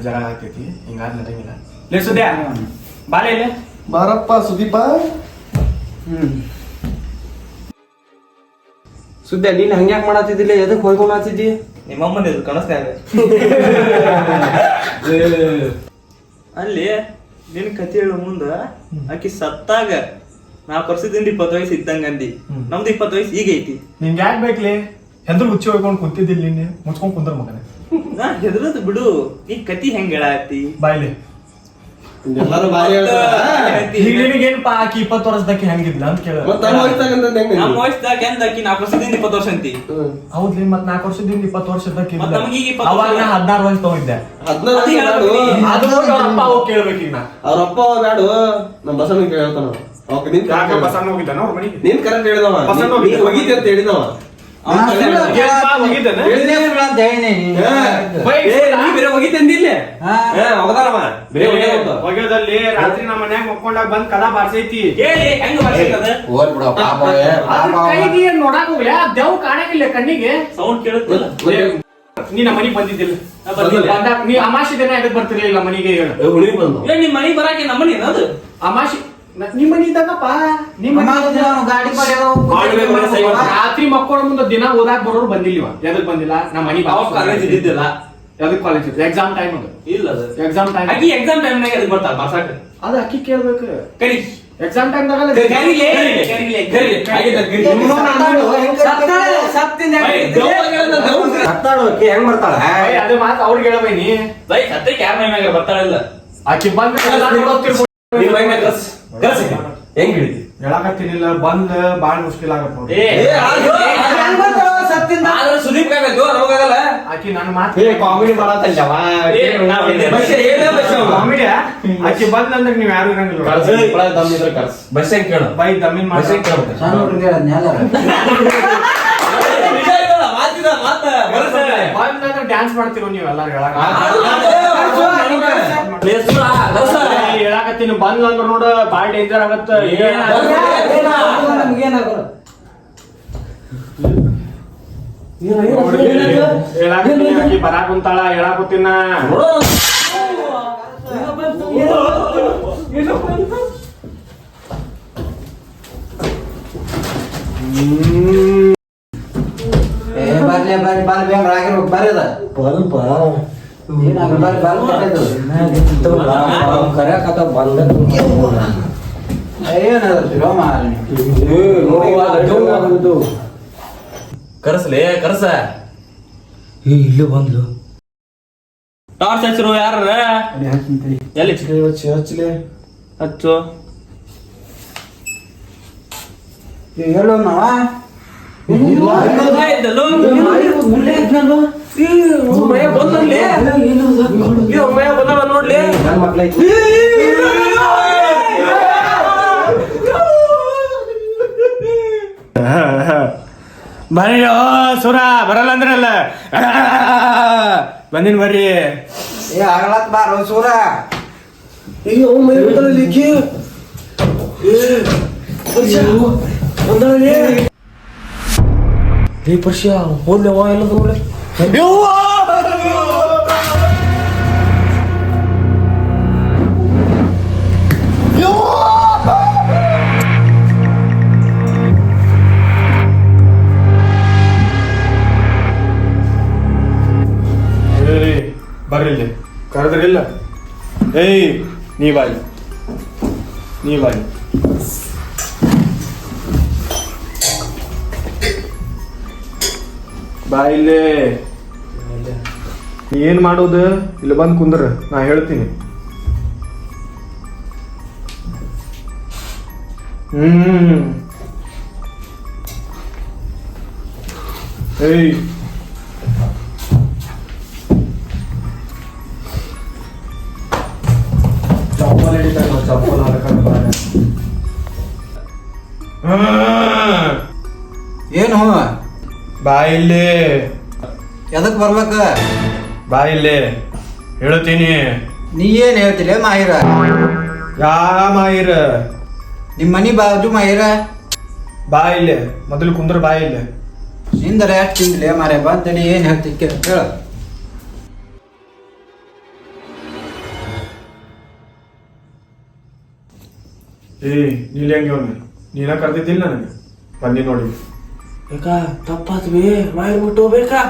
ಜರ ಆಗ್ತೈತಿ ಹಿಂಗಾದ್ ನಡಂಗಿಲ್ಲ ಲೇ ಸುದ್ಯ ಬಾಲೆ ಇಲ್ಲ ಬಾರಪ್ಪ ಸುದೀಪ. ಸುದ್ದಿ ನೀನ್ ಹಂಗ್ಯಾಕ್ ಮಾಡತ್ತಿದ್ದಿಲ್ಲ ಎದಕ್ ಹೋಯ್ಕೊಂಡ್ ಆತಿದ್ದಿ ನಿಮ್ಮಮ್ಮನ ಕನಸ್ನ್ಯಾಗ ಅಲ್ಲಿ ನಿನ್ ಕತೆ ಹೇಳು ಮುಂದ ಆಕಿ ಸತ್ತಾಗ 4 ವರ್ಷದಿಂದ 20 ವಯಸ್ಸು ಇದ್ದಂಗ ಅಂದಿ. ನಮ್ದು 20 ವಯಸ್ಸು ಈಗ ಐತಿ. ನಿಂಗೆ ಯಾಕೆ ಬೇಕ್ಲಿ ಹೆಂದ್ರು ಹುಚ್ಚಿ ಹೋಗ್ಕೊಂಡು ಕುಂತಿದ್ದಿಲ್ಲ ನಿನ್ನೆ ಮುಚ್ಕೊಂಡ್ ಕುಂದ್ರ ಮಗನ. ನಾ ಹೆದರದ್ ಬಿಡು, ಈ ಕತಿ ಹೆಂಗ್ ಹೇಳಾತಿ ಬಾಯ್ಲಿ ಎಲ್ಲಾರು ಬಾರಿ ಈಗ ನಿನಗೇನಪ್ಪ ಆಕಿ 20 ವರ್ಷದಕ್ಕೆ ಹೆಂಗಿದ್ಲ ಅಂತ ಕೇಳ. ನಮ್ಮ ವಯಸ್ಸದಾಗ ಎಂದಾಕಿ 4 ವರ್ಷದಿಂದ 20 ವರ್ಷ ಅಂತಿ. ಹೌದ್ಲಿ ಮತ್ 4 ವರ್ಷದಿಂದ 20 ವರ್ಷದಕ್ಕೆ ಮತ್ತ್ ನಮಗೀಗ 20 ಅವಾಗ ನಾ 16 ವರ್ಷ ತಗೊಂಡಿದ್ದೆ. ಅದು ಹೋಗಿ ಅವ್ರ ಅಪ್ಪ ಹೋಗಿ ಕೇಳ್ಬೇಕು ಈಗ ನಾ. ಅವ್ರ ಅಪ್ಪ ಬ್ಯಾಡು ನಮ್ಮ ಬಸಣ್ಣ ಕೇಳ್ತಾನ. ಬಸಣ್ಣ ಹೋಗಿದ್ದಾನ ಅವ್ರ ಮನೆಗೆ. ನೀನ್ ಕರೆಕ್ಟ್ ಹೇಳಿದವ, ನೀನ್ ಹೋಗಿದ್ದೆ ಅಂತ ಹೇಳಿದವ. ಹೋಗ್ಯದಲ್ಲಿ ರಾತ್ರಿ ನಮ್ಮ ಮನ್ಯಾಗ ಮಕ್ಕೊಂಡಾಗ ಬಂದ್ ಕದ ಬಾರ್ಸೈತಿ. ನೋಡಾಕ ಹೋಗ್ಲ ದೇವ್ ಕಾಣಾಗಿಲ್ಲ ಕಣ್ಣಿಗೆ. ಸೌಂಡ್ ಕೇಳುತ್ತಿಲ್ಲ. ನೀ ನಮ್ಮ ಮನಿಗ್ ಬಂದಿದ್ದಿಲ್ಲ. ನೀ ಅಮಾಶಿ ದಿನ ಎದಕ್ ಬರ್ತಿರ್ಲಿಲ್ಲ ಮನಿಗೆ ಹೇಳು. ನಿಮ್ ಮನಿಗ್ ಬರಾಕಿ ನಮ್ಮ ಮನಿ ಅದು ಅಮಾಶಿ ನಿಮ್ ಮನಿ ಇದ್ದಾಗಪ್ಪ. ರಾತ್ರಿ ಮಕ್ಕಳ ಮುಂದೆ ದಿನ ಓದಾಕ್ ಬರೋರು ಬಂದಿಲ್ವ? ಎದಕ್ ಬಂದಿಲ್ಲ? ನಮ್ಮ ಮನಿ ಕಾಲೇಜ್ ಇದ್ದಿದ್ದಿಲ್ಲ. ಎದಕ್ ಕಾಲೇಜ್ ಇತ್ತು? ಎಕ್ಸಾಮ್ ಟೈಮ್ ಅದು ಇಲ್ಲ. ಅದು ಎಕ್ಸಾಮ್ ಟೈಮ್. ಅಕ್ಕಿ ಎಕ್ಸಾಮ್ ಟೈಮ್ನಾಗ ಎದಕ್ ಬರ್ತಾಳ ಬಾಸಾಕ? ಅದು ಅಕ್ಕಿ ಕೇಳ್ಬೇಕು. ಕರಿ ಎಕ್ಸಾಮ್ ಟೈಮ್ದಾಗ ಹೆಂಗ್ ಬರ್ತಾಳ ಅದೇ ಮಾತು ಅವ್ರಿಗೆ ಹೇಳಬೇನಿ. ಬೈ ಸತ್ತಕ್ಕೆ ಯಾರ ಮೈ ಮ್ಯಾಗ ಬರ್ತಾಳಿಲ್ಲ. ಆಕಿ ಬಂದ್ ಹೆಂಗ್ ಹಿಡಿತಿ ಹೇಳಕತ್ತೀನಿಲ್ಲ. ಬಂದ್ ಬಾಳ ಮುಷ್ಕಿಲ್ ಆಗತ್ತ ನೋಡಿ. ಸುದೀಪ್ ಕಾಗತ್ತು ನಮಗಾಗಲ್ಲ. ಆಕಿ ನನ್ನ ಮಾತು ಕಾಮಿಡಿ ಮಾಡತ್ತಲ್ಲವ ಕಾಮಿಡಿ. ಆಕಿ ಬಂದ್ ಅಂದ್ರೆ ನೀವ್ ಯಾರು ಇರಂಗಿಲ್ಲ. ಬಸ್ ಹೆಂಗ್ ಕೇಳು ಬೈ ದಮ್ಮಿನ ಮಾತು ಡ್ಯಾನ್ಸ್ ಮಾಡ್ತಿರೋ ನೀವೆಲ್ಲಾರು ಹೇಳಕತ್ತೀನಿ. ಬಂದ್ ಅಂದ್ರ ನೋಡ ಬಾಳ ಡೇಂಜರ್ ಆಗತ್ತ. ಹೇಳಾಕತ್ತೀನಿ ಬರಾಕ್ ಕುಂತಾಳ. ಹೇಳಾಕತ್ತೀನ ಬರ್ಲಿ ಬರ್ರಿ ಬಾಲ್ ಬೇಗ ಆಗಿರ್ಬೇಕು. ಬರೀದ ಕರೆಯಕತ್ತ ಬಂದ ಕರ್ಸಲೇ ಕರ್ಸ. ಇಲ್ಲೂ ಬಂದ್ಲು. ಟಾರ್ಚ್ ಹಚ್ಚಿರು ಯಾರ ಎಲ್ಲಿ ಹಚ್ಚಲೆ ಹಚ್ಚು. ಹೇಳು ನಾವ ನೋಡ್ಲಿ ನನ್ ಮಕ್ಳ ಬರೀ ಸುರ ಬರಲ್ಲ ಅಂದ್ರಲ್ಲ. ಬಂದಿನ ಬರ್ರಿ. ಏ ಆಗಲತ್ ಬಾರೋ ಸೂರ. ಪರ್ಷ ಹೋದ್ಲವ ಎಲ್ಲ ನೋಡ್ಲೆ. ಬರ್ರಿ ಕರೆದ್ರಿಲ್ಲ. ಏಯ್ ನೀ ಬಾಯಿ ನೀ ಬಾಯಿ. ಬಾಯಿಲೆ ಏನ್ ಮಾಡೋದು? ಇಲ್ಲಿ ಬಂದ್ ಕುಂದ್ರ ನಾ ಹೇಳ್ತೀನಿ. ಏಯ್ ಚಪ್ಪಲ್ ಹಿಡಿತಾರ. ಚಪ್ಪಲ್ ಹಾಕಂಡ್ ಏನು ಬಾಯಿಲೆ ಎದಕ್ ಬರ್ಬೇಕ? ಬಾಯಿಲೆ ಹೇಳ್ತೀನಿ. ನೀ ಏನ್ ಹೇಳ್ತಿಲ್ಲ ಮಾಹಿರ? ಯಾ ಮಾಹಿರ? ನಿಮ್ ಮನಿ ಬಾಜು ಮಾಹಿರ. ಬಾಯಿಲೆ ಮೊದಲು ಕುಂದ್ರ. ಬಾಯಿಲೆ ನಿಂದರ ಎಷ್ಟು ತಿಂದಿಲ್ಲ ಮಾರೇ. ಬಂತಡಿ ಏನ್ ಹೇಳ್ತಿ ಹೇಳ. ನೀಲ್ ಹೆಂಗೆ ಅವನು ನೀನ ಕರ್ದಿದ್ದಿಲ್ಲ ನನಗೆ ಬನ್ನಿ ನೋಡಿ ಯಾಕ ತಪ್ಪಾತ್ವಿ ಮಾಯರ್ ಬಿಟ್ಟು ಹೋಗ್ಬೇಕಾ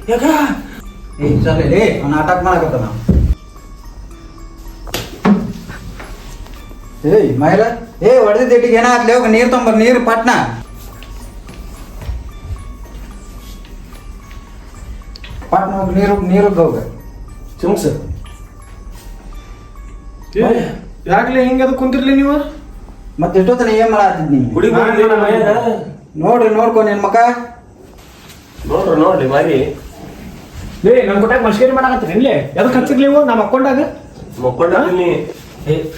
ಯಾಕ ಸರಿ ಅವ್ನ ಅಟಾಕ್ ಮಾಡಕತ್ತ ನಾವು ಮೈರ ಹೊಡೆದ ದಿಟ್ಟಿಗೆ ಏನಾಗ್ಲಿ ಹೋಗ ನೀರ್ ತೊಂಬರ್ ನೀರು ಪಟ್ನ ಹೋಗಿ ನೀರು ಹೋಗ ಚಮಕ್ಸ ಯಾಕ್ಲೆ ಹಿಂಗ ಅದು ಕುಂತಿರ್ಲಿ ನೀವು ಮತ್ತೆ ಎಷ್ಟೊತ್ತನ ಏನ್ ಮಾಡತ್ತಿದ್ ಹುಡಿ ನೋಡ್ಕೊ ನಿನ್ ಮಕ ನೋಡ್ರಿ ಬಾರಿ ನನ್ ಕೊಟ್ಟಾಗ ಮಸ್ಕೇರಿ ಮಾಡಾಕತ್ತೀರಿ ಇಲ್ಲೇ ಎದಕ್ಕೆ ಹಚ್ಚಿರ್ಲಿ ನೀವು ನಾ ಮಕ್ಕೊಂಡಾಗ ಮಕ್ಕೊಂಡೀನಿ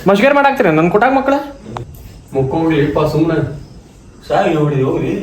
ಮಸ್ಕೇರಿ ಮಾಡಾಕ್ತೀರಿ ನನ್ ಕೊಟ್ಟಾಗ ಮಕ್ಕಳ ಮುಕ್ಕೋಗ್ಲಿಪ್ಪ ಸುಮ್ಮನೆ ಸಾಗಿ ಹೋಗ್ರಿ